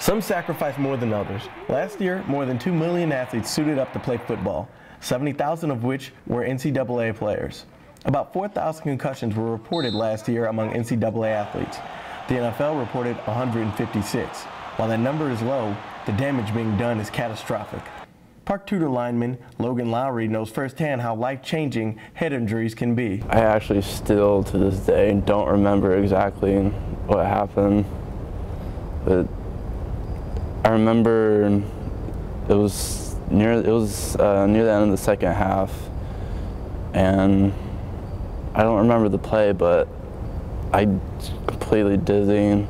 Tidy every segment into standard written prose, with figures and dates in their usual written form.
Some sacrifice more than others. Last year, more than 2 million athletes suited up to play football, 70,000 of which were NCAA players. About 4,000 concussions were reported last year among NCAA athletes. The NFL reported 156. While that number is low, the damage being done is catastrophic. Park Tudor lineman Logan Lowry knows firsthand how life-changing head injuries can be. I actually still, to this day, don't remember exactly what happened, but I remember it was near the end of the second half, and I don't remember the play, but I was completely dizzy. And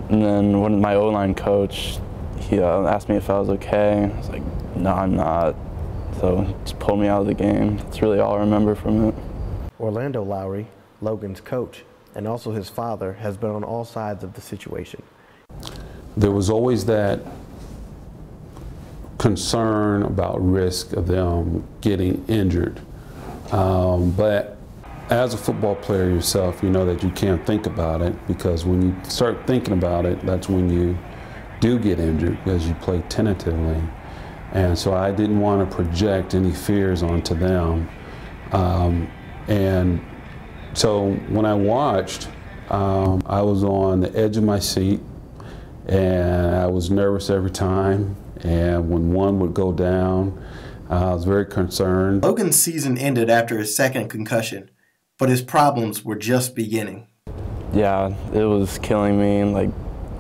then when my O-line coach, he asked me if I was okay. I was like, no, I'm not. So he just pulled me out of the game. That's really all I remember from it. Orlando Lowry, Logan's coach, and also his father, has been on all sides of the situation. There was always that concern about risk of them getting injured. But as a football player yourself, you know that you can't think about it, because when you start thinking about it, that's when you do get injured, because you play tentatively. And so I didn't want to project any fears onto them. And so when I watched, I was on the edge of my seat, and I was nervous every time. And when one would go down, I was very concerned. Logan's season ended after his second concussion, but his problems were just beginning. Yeah, it was killing me. Like,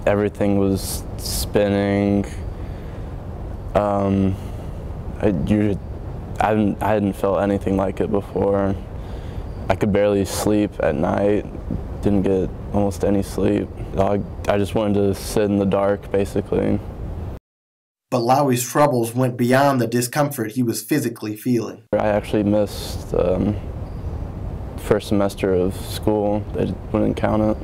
everything was spinning. I hadn't felt anything like it before. I could barely sleep at night. Didn't get almost any sleep. I just wanted to sit in the dark, basically. But Lowry's troubles went beyond the discomfort he was physically feeling. I actually missed the first semester of school. They wouldn't count it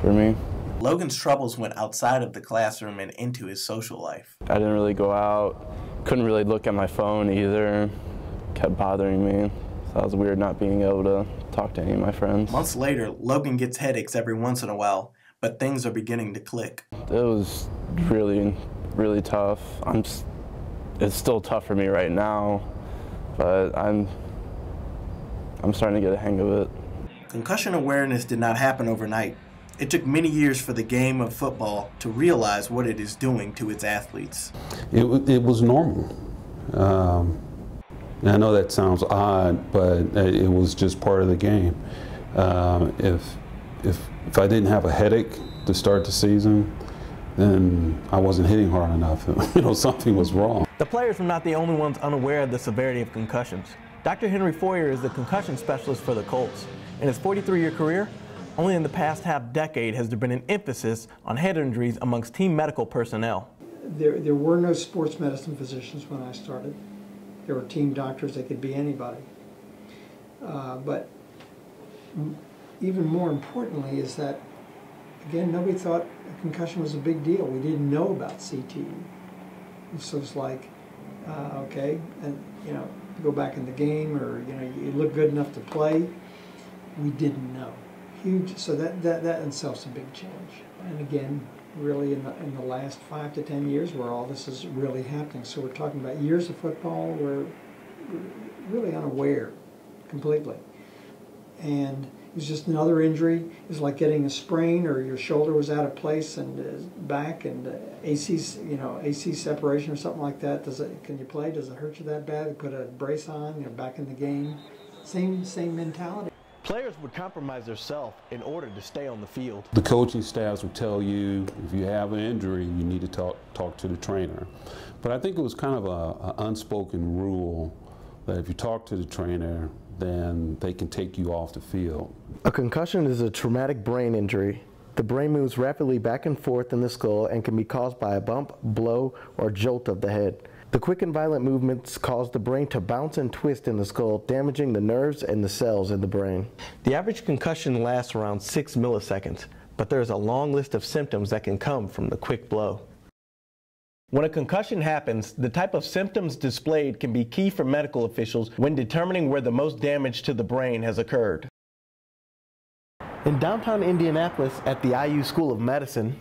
for me. Logan's troubles went outside of the classroom and into his social life. I didn't really go out, couldn't really look at my phone either. Kept bothering me. So it was weird not being able to talk to any of my friends. Months later, Logan gets headaches every once in a while, but things are beginning to click. It was really tough. It's still tough for me right now, but I'm starting to get a hang of it. Concussion awareness did not happen overnight. It took many years for the game of football to realize what it is doing to its athletes. It was normal. I know that sounds odd, but it was just part of the game. If I didn't have a headache to start the season, then I wasn't hitting hard enough. You know, something was wrong. The players were not the only ones unaware of the severity of concussions. Dr. Henry Foyer is the concussion specialist for the Colts. In his 43-year career, only in the past half-decade has there been an emphasis on head injuries amongst team medical personnel. There were no sports medicine physicians when I started. There were team doctors. They could be anybody. But even more importantly is that, again, nobody thought a concussion was a big deal. We didn't know about CTE. So it's like, okay, and you know, go back in the game, or you know, you look good enough to play. We didn't know. Huge. So that in itself is a big change. And again, really in the last 5 to 10 years, where all this is really happening. So we're talking about years of football. We're really unaware, completely. And it was just another injury. It was like getting a sprain, or your shoulder was out of place and back, and AC separation or something like that. Can you play? Does it hurt you that bad? Put a brace on. You're back in the game. Same mentality. Players would compromise themselves in order to stay on the field. The coaching staffs would tell you, if you have an injury, you need to talk to the trainer. But I think it was kind of an unspoken rule that if you talk to the trainer, then they can take you off the field. A concussion is a traumatic brain injury. The brain moves rapidly back and forth in the skull and can be caused by a bump, blow, or jolt of the head. The quick and violent movements cause the brain to bounce and twist in the skull, damaging the nerves and the cells in the brain. The average concussion lasts around 6 milliseconds, but there is a long list of symptoms that can come from the quick blow. When a concussion happens, the type of symptoms displayed can be key for medical officials when determining where the most damage to the brain has occurred. In downtown Indianapolis at the IU School of Medicine,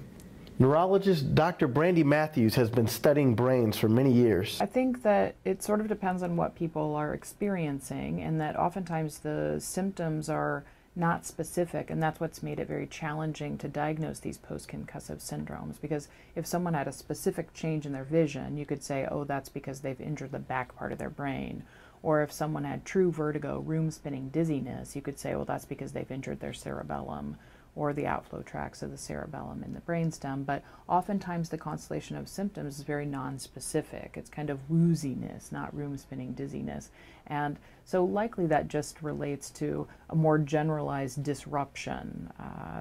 Neurologist Dr. Brandy Matthews has been studying brains for many years. I think that it sort of depends on what people are experiencing, and that oftentimes the symptoms are not specific, and that's what's made it very challenging to diagnose these post-concussive syndromes, because if someone had a specific change in their vision, you could say, oh, that's because they've injured the back part of their brain. Or if someone had true vertigo, room spinning dizziness, you could say, well, that's because they've injured their cerebellum or the outflow tracts of the cerebellum in the brainstem. But oftentimes the constellation of symptoms is very non-specific. It's kind of wooziness, not room spinning dizziness. And so likely that just relates to a more generalized disruption.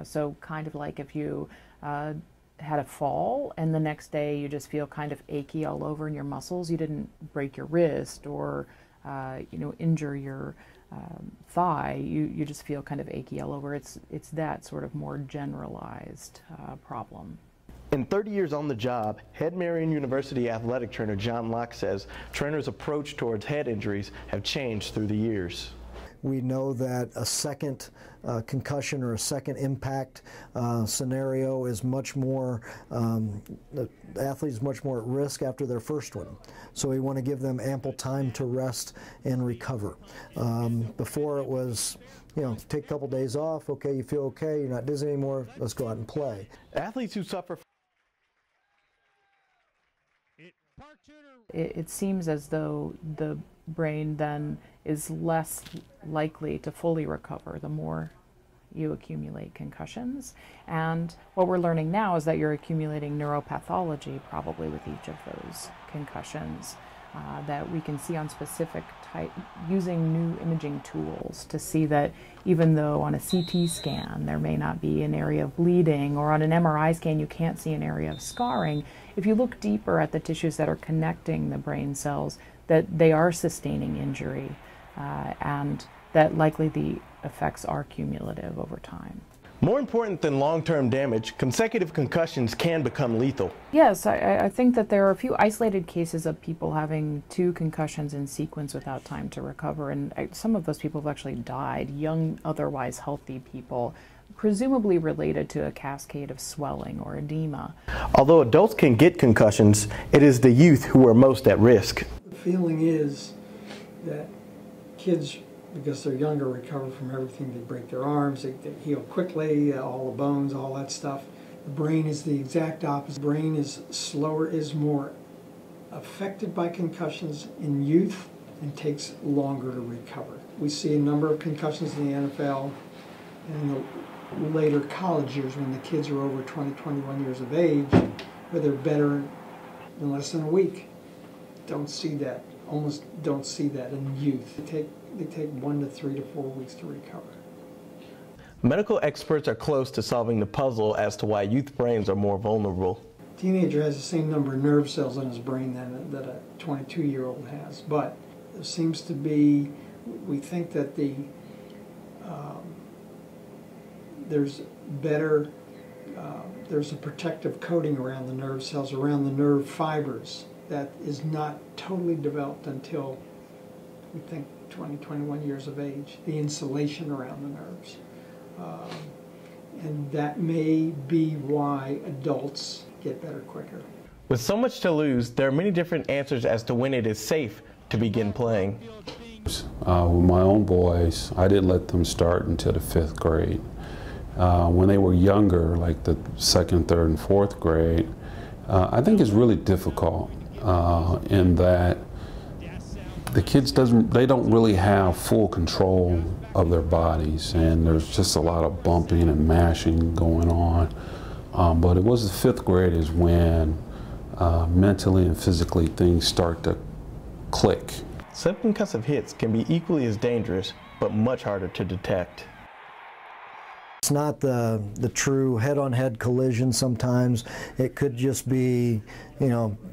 So kind of like if you had a fall and the next day you just feel kind of achy all over in your muscles, you didn't break your wrist or injure your thigh, you just feel kind of achy all over. It's that sort of more generalized problem. In 30 years on the job, head Marion University athletic trainer John Locke says trainers' approach towards head injuries have changed through the years. We know that a second concussion or a second impact scenario is much more, the athlete is much more at risk after their first one. So we want to give them ample time to rest and recover. Before it was, take a couple days off, okay, you feel okay, you're not dizzy anymore, let's go out and play. Athletes who suffer It seems as though the brain then is less likely to fully recover the more you accumulate concussions. And what we're learning now is that you're accumulating neuropathology probably with each of those concussions that we can see on specific type, using new imaging tools to see that even though on a CT scan there may not be an area of bleeding, or on an MRI scan you can't see an area of scarring, if you look deeper at the tissues that are connecting the brain cells, that they are sustaining injury and that likely the effects are cumulative over time. More important than long-term damage, consecutive concussions can become lethal. Yes, I think that there are a few isolated cases of people having 2 concussions in sequence without time to recover, and some of those people have actually died, young, otherwise healthy people, presumably related to a cascade of swelling or edema. Although adults can get concussions, it is the youth who are most at risk. The feeling is that kids, because they're younger, recover from everything. They break their arms, they heal quickly, all the bones, all that stuff. The brain is the exact opposite. The brain is slower, is more affected by concussions in youth, and takes longer to recover. We see a number of concussions in the NFL and in the later college years when the kids are over 20, 21 years of age, where they're better in less than a week. Don't see that, almost don't see that in youth. They take 1 to 3 to 4 weeks to recover. Medical experts are close to solving the puzzle as to why youth brains are more vulnerable. A teenager has the same number of nerve cells in his brain that a 22-year-old has, but there seems to be, we think that there's a protective coating around the nerve cells, around the nerve fibers, that is not totally developed until, we think, 20, 21 years of age, the insulation around the nerves. And that may be why adults get better quicker. With so much to lose, there are many different answers as to when it is safe to begin playing. With my own boys, I didn't let them start until the 5th grade. When they were younger, like the 2nd, 3rd, and 4th grade, I think it's really difficult in that the kids they don't really have full control of their bodies, and there's just a lot of bumping and mashing going on. But it was the 5th grade is when mentally and physically things start to click. Subconcussive hits can be equally as dangerous, but much harder to detect. It's not the true head-on-head collision sometimes. It could just be,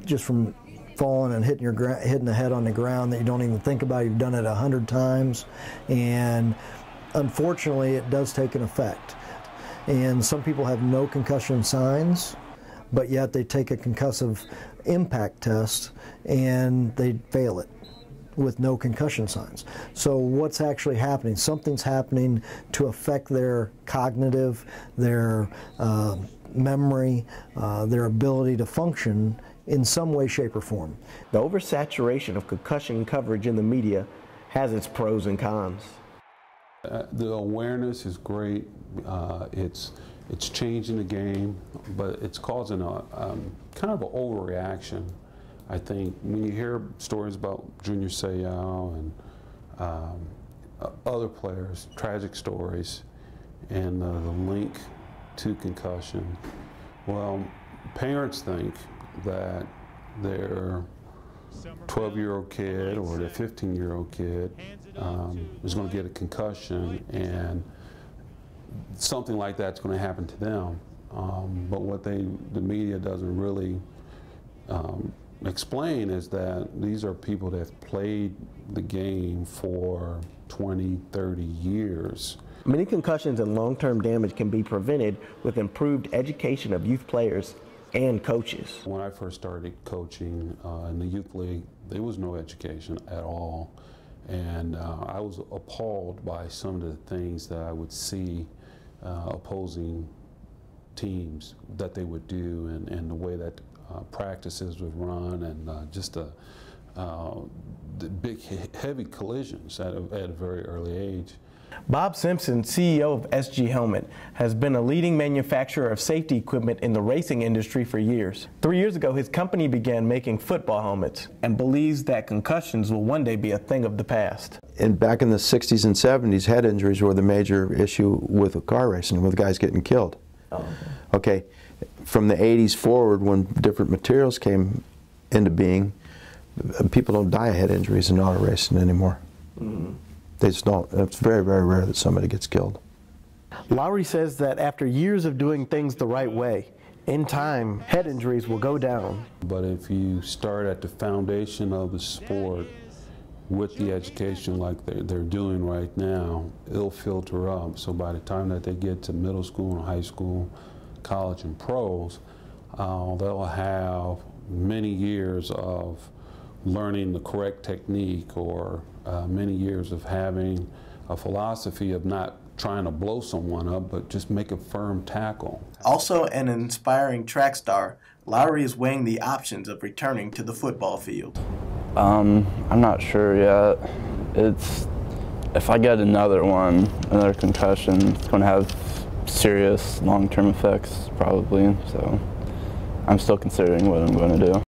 just from falling and hitting the head on the ground that you don't even think about. You've done it 100 times, and unfortunately it does take an effect. And some people have no concussion signs, but yet they take a concussive impact test and they fail it with no concussion signs. So what's actually happening? Something's happening to affect their cognitive, their memory, their ability to function in some way, shape, or form. The oversaturation of concussion coverage in the media has its pros and cons. The awareness is great. It's changing the game, but it's causing a kind of an overreaction. I think when you hear stories about Junior Seau and other players, tragic stories, and the link to concussion, well, parents think that their 12-year-old kid or their 15-year-old kid is going to get a concussion, and something like that's going to happen to them. But what the media doesn't really explain is that these are people that have played the game for 20, 30 years. Many concussions and long-term damage can be prevented with improved education of youth players and coaches. When I first started coaching in the youth league, there was no education at all. And I was appalled by some of the things that I would see opposing teams that they would do, and the way that practices would run, and just the big, heavy collisions at a very early age. Bob Simpson, CEO of SG Helmet, has been a leading manufacturer of safety equipment in the racing industry for years. 3 years ago, his company began making football helmets and believes that concussions will one day be a thing of the past. And back in the 60s and 70s, head injuries were the major issue with car racing, with guys getting killed. Oh. Okay, from the 80s forward, when different materials came into being, people don't die of head injuries in auto racing anymore. Mm-hmm. They just don't. It's very, very rare that somebody gets killed. Lowry says that after years of doing things the right way, in time, head injuries will go down. But if you start at the foundation of the sport with the education like they're doing right now, it'll filter up. So by the time that they get to middle school and high school, college and pros, they'll have many years of learning the correct technique, or many years of having a philosophy of not trying to blow someone up, but just make a firm tackle. Also an inspiring track star, Lowry is weighing the options of returning to the football field. I'm not sure yet. If I get another concussion, it's going to have serious long-term effects probably, so I'm still considering what I'm going to do.